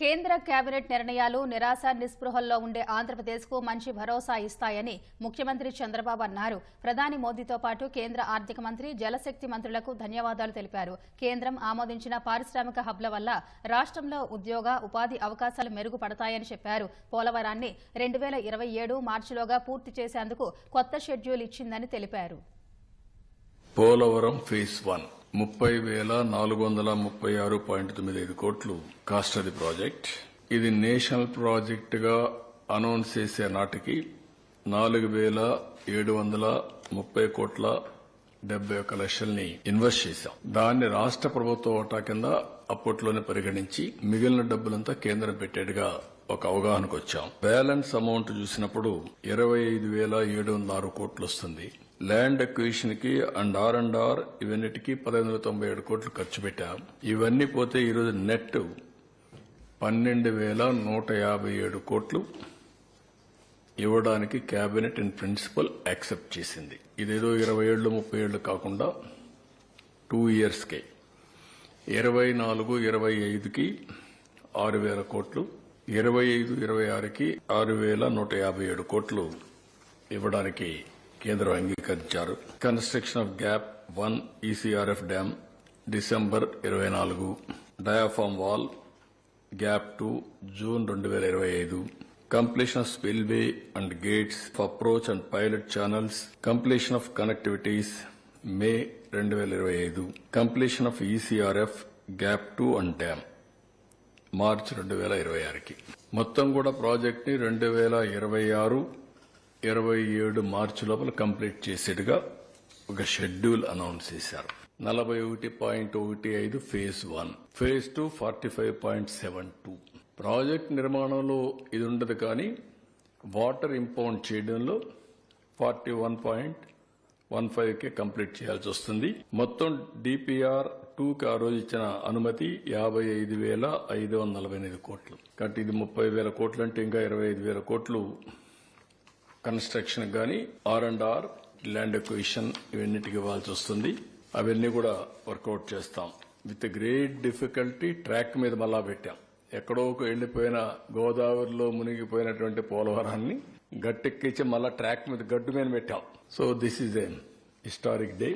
కేంద్ర కేబినెట్ నిర్ణయాలు నిరాశ నిస్పృహల్లో ఉండే ఆంధ్రప్రదేశ్కు మంచి భరోసా ఇస్తాయని ముఖ్యమంత్రి చంద్రబాబు అన్నారు. ప్రధాని మోదీతో పాటు కేంద్ర ఆర్థిక మంత్రి, జలశక్తి మంత్రులకు ధన్యవాదాలు తెలిపారు. కేంద్రం ఆమోదించిన పారిశ్రామిక హబ్ల వల్ల రాష్ట్రంలో ఉద్యోగ, ఉపాధి అవకాశాలు మెరుగుపడతాయని చెప్పారు. పోలవరాన్ని 2027 మార్చిలోగా పూర్తి చేసేందుకు కొత్త షెడ్యూల్ ఇచ్చిందని తెలిపారు. పోలవరం ఫేజ్ 1 30,436.95 కోట్లు కాస్ట్ అది ప్రాజెక్ట్. ఇది నేషనల్ ప్రాజెక్ట్ గా అనౌన్స్ చేసే నాటికి 4,730 కోట్ల 71 లక్షల్ని ఇన్వెస్ట్ చేశాం. దాన్ని రాష్ట్ర ప్రభుత్వ వాటా కింద అప్పట్లోనే పరిగణించి మిగిలిన డబ్బులంతా కేంద్రం పెట్టేట్టుగా ఒక అవగాహనకు వచ్చాం. బ్యాలెన్స్ అమౌంట్ చూసినప్పుడు 25,706 కోట్లు వస్తుంది. ల్యాండ్ అక్విజిషన్ కి ఆర్ ఇవన్నిటికీ 1597 కోట్లు ఖర్చు పెట్టాం. ఇవన్నీ పోతే ఈరోజు నెట్ 12,157 కోట్లు ఇవ్వడానికి కేబినెట్ ఇన్ ప్రిన్సిపల్ యాక్సెప్ట్ చేసింది. ఇదేదో 20 ఏళ్లు 30 ఏళ్లు కాకుండా 2 ఇయర్స్కే 24-25కి 6,000 కోట్లు, 25-26కి 6,157 కోట్లు ఇవ్వడానికి కేంద్రం అంగీకరించారు. Construction of gap 1 ECRF dam December 24, diaphragm wall gap 2 June 2025, completion of spillway and gates, approach and pilot channels, completion of connectivities May 2025, completion of ECRF gap 2 and dam March 2026కి. మొత్తం కూడా ప్రాజెక్ట్ ని 2026-27 మార్చి లోపల complete చేసేట్టుగా ఒక schedule announce చేశారు. 41.15 phase 1, phase 2 45.72. Project నిర్మాణంలో ఇది ఉండదు, కానీ వాటర్ ఇంపౌండ్ చేయడంలో 41.15కి కంప్లీట్ చేయాల్సి వస్తుంది. మొత్తం డిపిఆర్ 2కి ఆ రోజు ఇచ్చిన అనుమతి 55,548 కోట్లు. కాబట్టి ఇది 30,000 కోట్లు అంటే ఇంకా 25,000 కోట్లు కన్స్ట్రక్షన్ గానీ ఆర్ ల్యాండ్ అక్విజిషన్ ఇవన్నిటికి ఇవ్వాల్సి వస్తుంది. అవన్నీ కూడా వర్కౌట్ చేస్తాం. విత్ గ్రేట్ డిఫికల్టీ ట్రాక్ మీద మళ్ళా పెట్టాం. ఎక్కడో వెళ్లిపోయిన గోదావరిలో మునిగిపోయినటువంటి పోలవరాన్ని గట్టెక్కించి మళ్ళా ట్రాక్ మీద గడ్డు మీద పెట్టాం. So this is a historic day,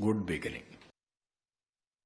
good beginning.